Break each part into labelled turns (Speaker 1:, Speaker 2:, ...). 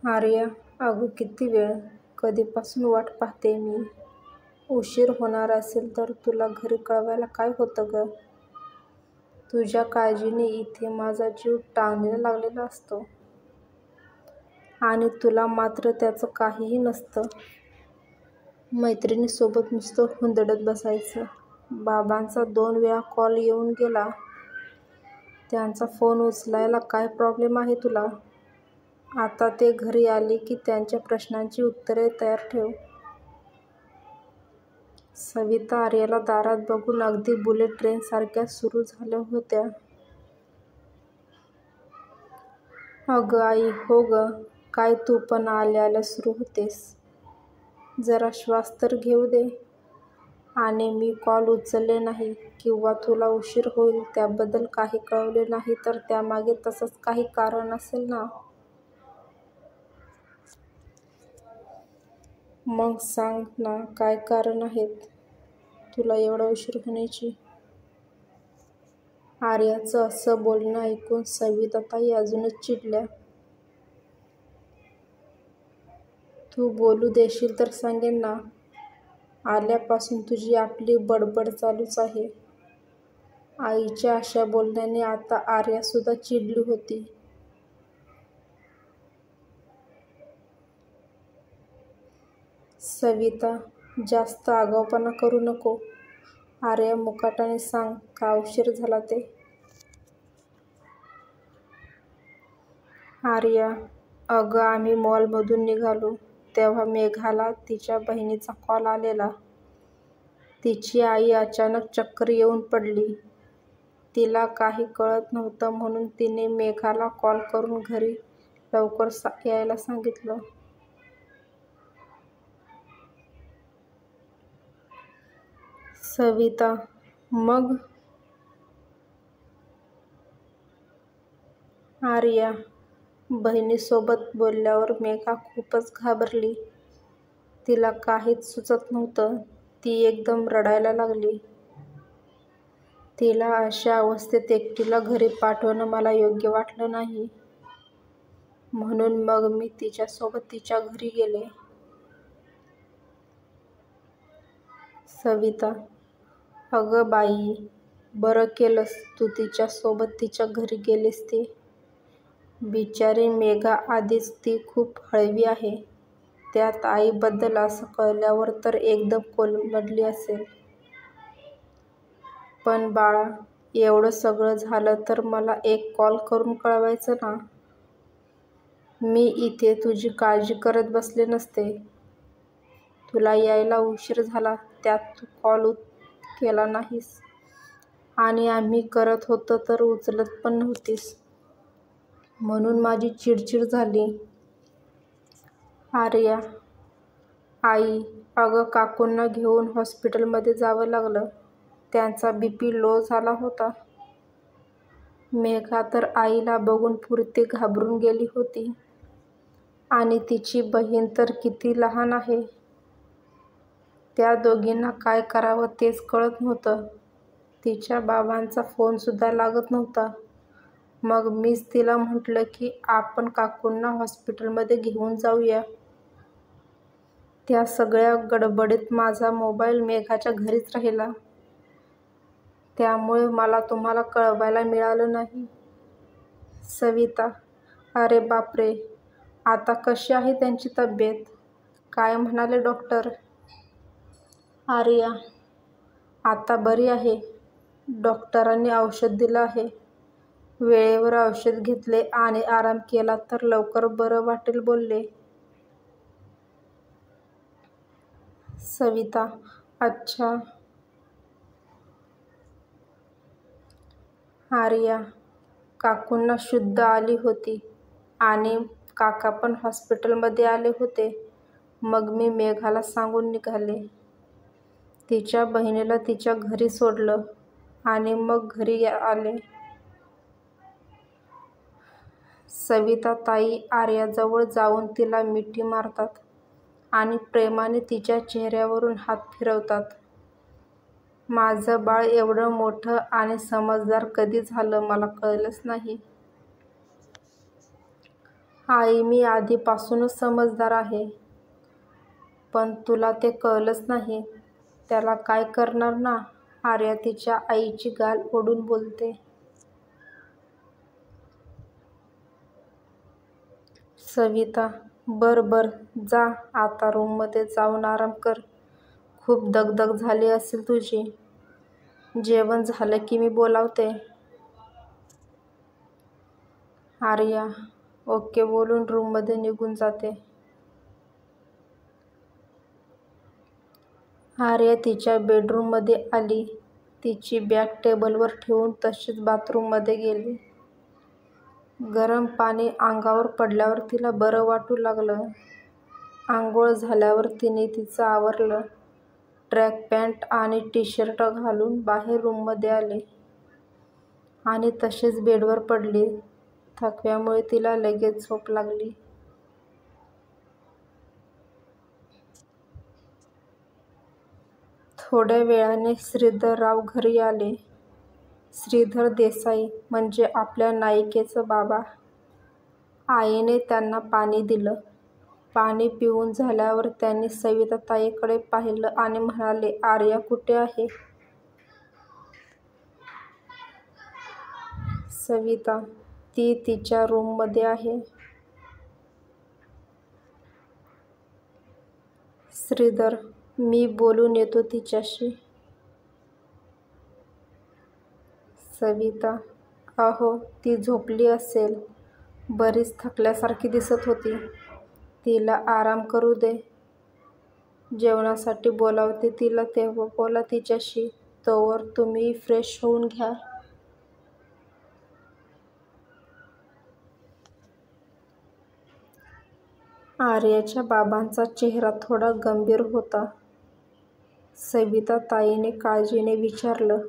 Speaker 1: आर्या, अगं किती वेळ? कधीपासून वाट पाहते मी. उशीर होणार असेल तर तुला घरी कळवायला काय होतं गं? तुझ्या काळजीने इथे माझा जीव टांगणीला लागलेला असतो आणि तुला मात्र त्याचं काहीही नसतं. मैत्रिणीसोबत नुसतं हुंदडत बसायचं. बाबांचा 2 वेळा कॉल येऊन गेला. त्यांचा फोन उचलायला काय प्रॉब्लेम आहे तुला? आता ते घरी आले की त्यांच्या प्रश्नांची उत्तरे तयार ठेव. सविता आर्याला दारात बघून अगदी बुलेट ट्रेनसारख्या सुरू झाल्या होत्या. अगं आई, हो गं, काय तू पण आल्या आल्या सुरू होतेस? जरा श्वास तर घेऊ दे. आणि मी कॉल उचलले नाही किंवा तुला उशीर होईल त्याबद्दल काही कळवले नाही तर त्यामागे तसंच काही कारण असेल ना? मग सांग ना, काय कारण आहेत तुला एवढा उशीर होण्याची? आर्याचं असं बोलणं ऐकून सविताताई अजूनच चिडल्या. तू बोलू देशील तर सांगेन ना. आल्यापासून तुझी आपली बडबड चालूच आहे. आईच्या अशा बोलण्याने आता आर्यासुद्धा चिडली होती. सविता, जास्त आगाऊपणा करू नको. आर्या, मुकाट्याने सांग का उशीर झाला ते? आर्या, अगं आम्ही मॉलमधून निघालो तेव्हा मेघाला तिच्या बहिणीचा कॉल आलेला. तिची आई अचानक चक्कर येऊन पडली. तिला काही कळत नव्हतं म्हणून तिने मेघाला कॉल करून घरी लवकर यायला सांगितलं. सविता, मग? आर्या, बहिणीसोबत बोलल्यावर मेघा खूपच घाबरली. तिला काहीच सुचत नव्हतं. ती एकदम रडायला लागली. तिला अशा अवस्थेत एकटीला घरी पाठवणं मला योग्य वाटलं नाही. म्हणून मग मी तिच्यासोबत तिच्या घरी गेले. सविता, अगं बाई, बरं केलंस तू तिच्यासोबत तिच्या घरी गेलीस ते. बिचारी मेघा आधीच ती खूप हळवी आहे. त्यात आईबद्दल असं कळल्यावर तर एकदम कोलमडली असेल. पण बाळा, एवढं सगळं झालं तर मला एक कॉल करून कळवायचं ना. मी इथे तुझी काळजी करत बसले नसते. तुला यायला उशीर झाला त्यात तू कॉल केला नाहीस आणि आम्ही करत होतो तर उचलत पण नव्हतीस. म्हणून माझी चिडचिड झाली. आर्या, आई, अगं काकूंना घेऊन हॉस्पिटलमध्ये जावं लागलं. त्यांचा BP लो झाला होता. मेघा तर आईला बघून पुरती घाबरून गेली होती. आणि तिची बहीण तर किती लहान आहे. त्या दोघींना काय करावं तेच कळत नव्हतं. तिच्या बाबांचा फोनसुद्धा लागत नव्हता. मग मीच तिला म्हटलं की आपण काकूंना हॉस्पिटलमध्ये घेऊन जाऊया. त्या सगळ्या गडबडीत माझा मोबाईल मेघाच्या घरीच राहिला. त्यामुळे मला तुम्हाला कळवायला मिळालं नाही. सविता, अरे बापरे, आता कशी आहे त्यांची तब्येत? काय म्हणाले डॉक्टर? आर्या, आता बरी आहे. डॉक्टरांनी औषध दिलं आहे. वेळेवर औषध घेतले आणि आराम केला तर लवकर बरं वाटेल बोलले. सविता, अच्छा. आर्या, काकूंना शुद्ध आली होती आणि काका पण हॉस्पिटलमध्ये आले होते. मग मी मेघाला सांगून निघाले. तिच्या बहिणीला तिच्या घरी सोडलं आणि मग घरी आले. सविताताई आर्याजवळ जाऊन तिला मिठी मारतात आणि प्रेमाने तिच्या चेहऱ्यावरून हात फिरवतात. माझं बाळ एवढं मोठं आणि समजदार कधी झालं मला कळलंच नाही. आई, मी आधीपासूनच समजदार आहे, पण तुला ते कळलंच नाही. त्याला काय करणार ना. आर्या तिच्या आईची गाल ओढून बोलते. सविता, बर जा आता रूममध्ये जाऊन आराम कर. खूप दगदग झाली असेल तुझी. जेवण झालं की मी बोलावते. आर्या ओके बोलून रूममध्ये निघून जाते. आर्या तिच्या बेडरूममध्ये आली. तिची बॅग टेबलवर ठेवून तशीच बाथरूममध्ये गेली. गरम पाणी अंगावर पडल्यावर तिला बरं वाटू लागलं. आंघोळ झाल्यावर तिने तिचं आवरलं. ट्रॅक पॅन्ट आणि टी-शर्ट घालून बाहेर रूममध्ये आली आणि तशीच बेडवर पडली. थकव्यामुळे तिला लगेच झोप लागली. थोड्या वेळाने श्रीधरराव घरी आले. श्रीधर देसाई म्हणजे आपल्या नायिकेचा बाबा. आईने त्यांना पाणी दिलं. पाणी पिऊन झाल्यावर त्यांनी सविताताईंकडे पाहिलं आणि म्हणाले, आर्या कुठे आहे? सविता, ती तिच्या रूममध्ये आहे. श्रीधर, मी बोलून येतो तिच्याशी. सविता, अहो ती झोपली असेल. बरीच थकल्यासारखी दिसत होती. तिला आराम करू दे. जेवणासाठी बोलावते तिला तेव्हा बोला तिच्याशी. तोवर तुम्ही फ्रेश होऊन घ्या. आर्याच्या बाबांचा चेहरा थोडा गंभीर होता. सविताताईंनी काळजीने विचारलं,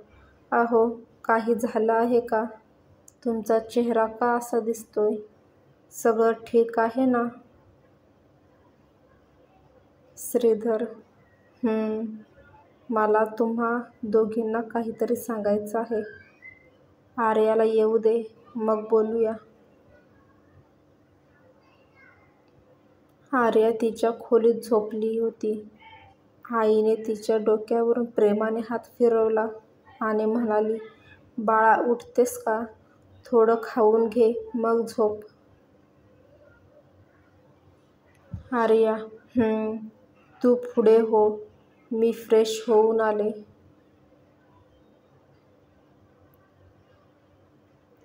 Speaker 1: अहो काही झालं आहे का? तुमचा चेहरा का असा दिसतोय? सगळं ठीक आहे ना? श्रीधर, मला तुम्हा दोघींना काहीतरी सांगायचं आहे. आर्याला येऊ दे, मग बोलूया. आर्या तिच्या खोलीत झोपली होती. आईने तिच्या डोक्यावरून प्रेमाने हात फिरवला आणि म्हणाली, बाळा उठतेस का? थोडं खाऊन घे, मग झोप. आर्या, तू पुढे हो, मी फ्रेश होऊन आले.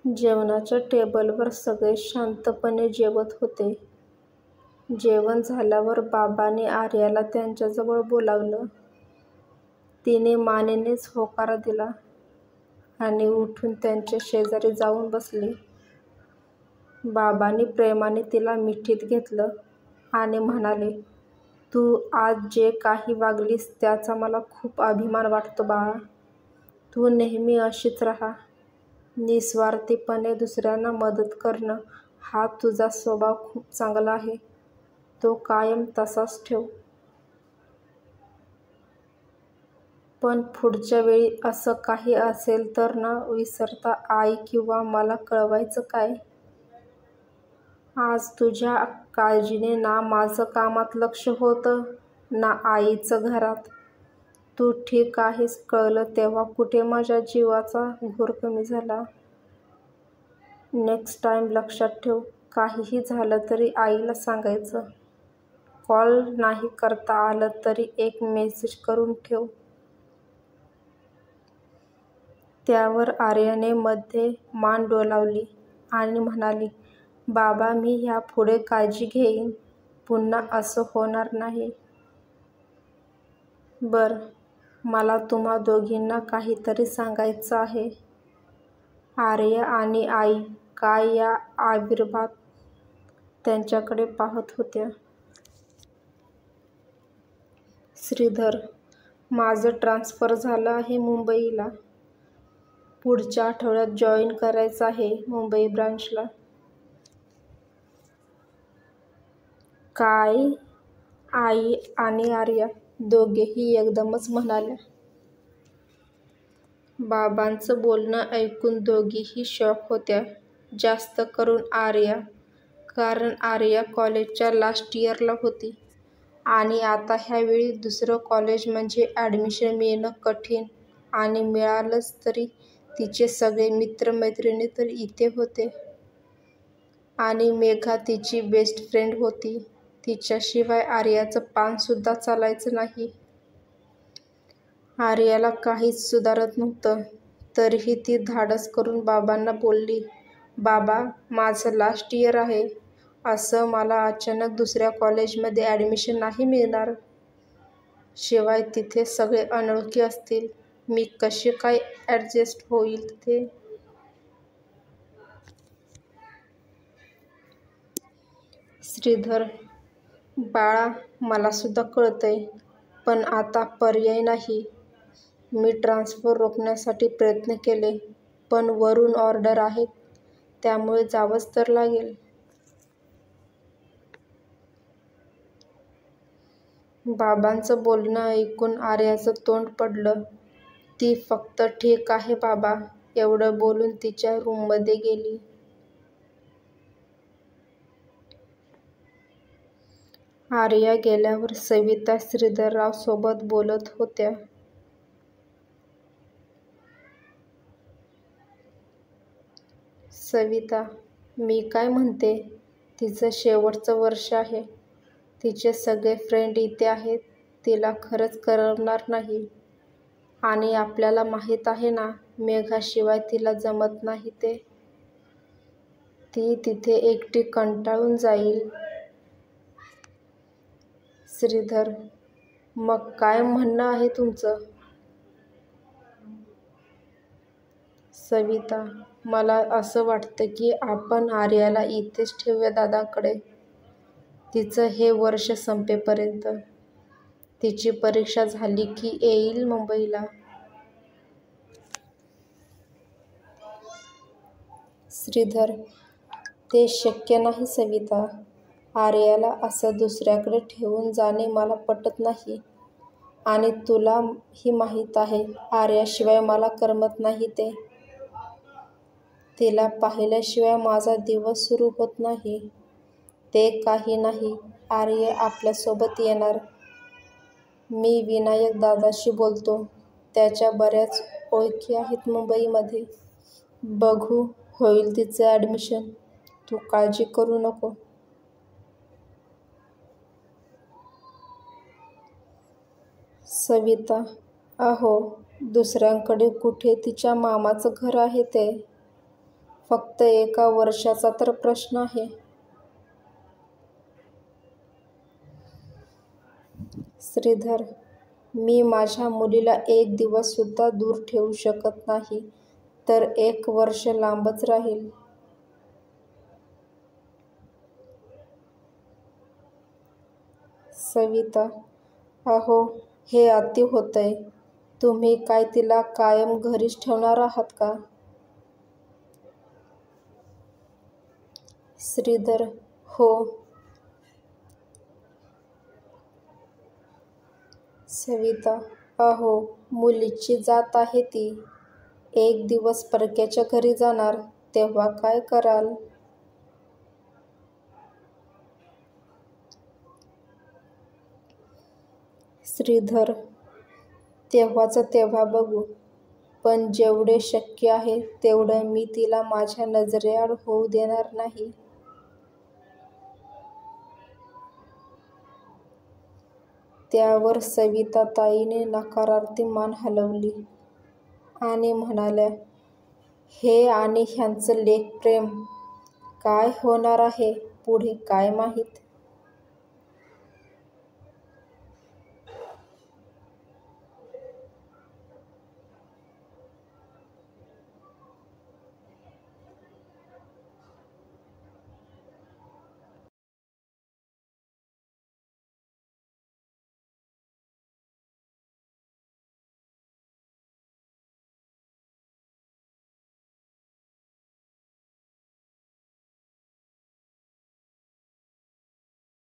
Speaker 1: जेवणाच्या टेबलवर सगळे शांतपणे जेवत होते. जेवण झाल्यावर बाबांनी आर्याला त्यांच्याजवळ बोलावलं. तिने मानेनेच होकार दिला आणि उठून त्यांच्या शेजारी जाऊन बसली. बाबांनी प्रेमाने तिला मिठीत घेतलं आणि म्हणाले, तू आज जे काही वागलीस त्याचा मला खूप अभिमान वाटतो बाळा. तू नेहमी अशीच राहा. निस्वार्थीपणे दुसऱ्यांना मदत करणं हा तुझा स्वभाव खूप चांगला आहे. तो कायम तसाच ठेव. पण पुढच्या वेळी असं काही असेल तर न विसरता आई किंवा मला कळवायचं काय? आज तुझ्या काळजीने ना माझं कामात लक्ष होतं ना आईचं घरात. तू ठीक आहेस कळलं तेव्हा कुठे माझ्या जीवाचा घोर कमी झाला. नेक्स्ट टाईम लक्षात ठेव. काहीही झालं तरी आईला सांगायचं. कॉल नाही करता आलं तरी एक मेसेज करून ठेव. त्यावर आर्याने मध्ये मान डोलावली आणि म्हणाली, बाबा मी ह्यापुढे काळजी घेईन. पुन्हा असं होणार नाही. बरं, मला तुम्हा दोघींना काहीतरी सांगायचं आहे. आर्या आणि आई काय या आविर्भात त्यांच्याकडे पाहत होत्या. श्रीधर, माझं ट्रान्सफर झालं आहे मुंबईला. पुढच्या आठवड्यात जॉईन करायचं आहे मुंबई ब्रांचला. काय? आई आणि आर्या दोघेही एकदमच म्हणाल्या. बाबांचं बोलणं ऐकून दोघीही शॉक होत्या. जास्त करून आर्या, कारण आर्या कॉलेजच्या लास्ट इयरला होती आणि आता ह्यावेळी दुसरं कॉलेज म्हणजे ॲडमिशन मिळणं कठीण आणि मिळालंच तरी तिचे सगळे मित्रमैत्रिणी तर इथे होते आणि मेघा तिची बेस्ट फ्रेंड होती. तिच्याशिवाय आर्याचं पानसुद्धा चालायचं नाही. आर्याला काहीच सुधारत नव्हतं. तरीही ती धाडस करून बाबांना बोलली, बाबा माझं लास्ट इयर आहे. असं मला अचानक दुसऱ्या कॉलेजमध्ये ॲडमिशन नाही मिळणार. शिवाय तिथे सगळे अनोळखी असतील. मी कशी काय ॲडजस्ट होईल तिथे? श्रीधर, बाळा मलासुद्धा कळतंय, पण आता पर्याय नाही. मी ट्रान्सफर रोखण्यासाठी प्रयत्न केले, पण वरून ऑर्डर आहेत त्यामुळे जावंच तर लागेल. बाबांचं बोलणं ऐकून आर्याचं तोंड पडलं. ती फक्त ठीक आहे बाबा एवढं बोलून तिच्या रूममध्ये गेली. आर्या गेल्यावर सविता श्रीधरराव सोबत बोलत होत्या. सविता, मी काय म्हणते, तिचं शेवटचं वर्ष आहे. तिचे सगळे फ्रेंड इथे आहेत. तिला खरंच करमणार नाही. आणि आपल्याला माहीत आहे ना मेघाशिवाय तिला जमत नाही ते. ती तिथे एकटी कंटाळून जाईल. श्रीधर, मग काय म्हणणं आहे तुमचं? सविता, मला असं वाटतं की आपण आर्याला इथेच ठेवूया दादाकडे. तिचं हे वर्ष संपेपर्यंत. तिची परीक्षा झाली की येईल मुंबईला. श्रीधर, ते शक्य नाही सविता. आर्याला असं दुसऱ्याकडे ठेवून जाणे मला पटत नाही. आणि तुलाही माहीत आहे आर्याशिवाय मला करमत नाही ते. तिला पाहिल्याशिवाय माझा दिवस सुरू होत नाही. ते काही नाही, आर्य आपल्यासोबत येणार. मी विनायक दादाशी बोलतो. त्याच्या बऱ्याच ओळखी आहेत मुंबईमध्ये. बघू होईल तिचं ॲडमिशन. तू काळजी करू नको. सविता, अहो दुसऱ्यांकडे कुठे तिच्या मामाचं घर आहे ते. फक्त 1 वर्षाचा तर प्रश्न आहे. श्रीधर, मी माझ्या मुलीला 1 दिवससुद्धा दूर ठेवू शकत नाही तर 1 वर्ष लांबच राहील. सविता, अहो हे अति होतंय. तुम्ही काय तिला कायम घरीच ठेवणार आहात का? श्रीधर, हो. सविता, अहो मुलीची जात आहे ती. 1 दिवस परक्याच्या घरी जाणार तेव्हा काय कराल? श्रीधर, तेव्हाचं तेव्हा बघू. पण जेवढे शक्य आहे तेवढं मी तिला माझ्या नजरेआड होऊ देणार नाही. त्यावर सविताताईने नकारार्थी मान हलवली आणि म्हणाल्या, हे आणि ह्यांचं लेकप्रेम काय होणार आहे पुढे काय माहीत.